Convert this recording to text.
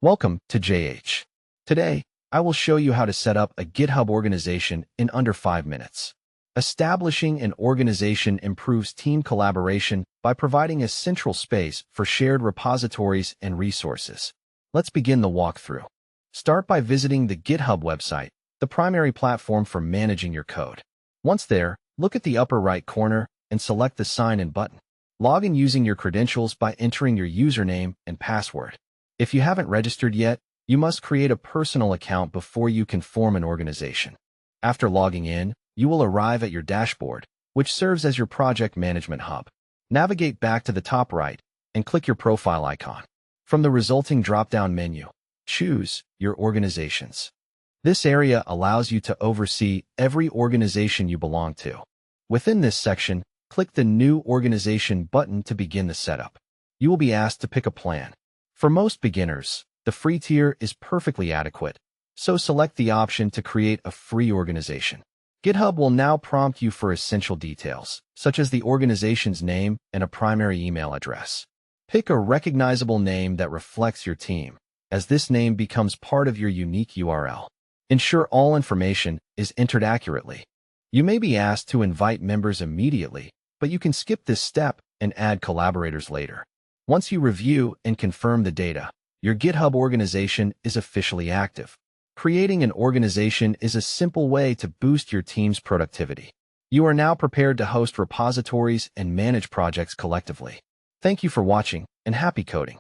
Welcome to JH. Today, I will show you how to set up a GitHub organization in under 5 minutes. Establishing an organization improves team collaboration by providing a central space for shared repositories and resources. Let's begin the walkthrough. Start by visiting the GitHub website, the primary platform for managing your code. Once there, look at the upper right corner and select the Sign In button. Log in using your credentials by entering your username and password. If you haven't registered yet, you must create a personal account before you can form an organization. After logging in, you will arrive at your dashboard, which serves as your project management hub. Navigate back to the top right and click your profile icon. From the resulting drop-down menu, choose your organizations. This area allows you to oversee every organization you belong to. Within this section, click the New Organization button to begin the setup. You will be asked to pick a plan. For most beginners, the free tier is perfectly adequate, so select the option to create a free organization. GitHub will now prompt you for essential details, such as the organization's name and a primary email address. Pick a recognizable name that reflects your team, as this name becomes part of your unique URL. Ensure all information is entered accurately. You may be asked to invite members immediately, but you can skip this step and add collaborators later. Once you review and confirm the data, your GitHub organization is officially active. Creating an organization is a simple way to boost your team's productivity. You are now prepared to host repositories and manage projects collectively. Thank you for watching, and happy coding.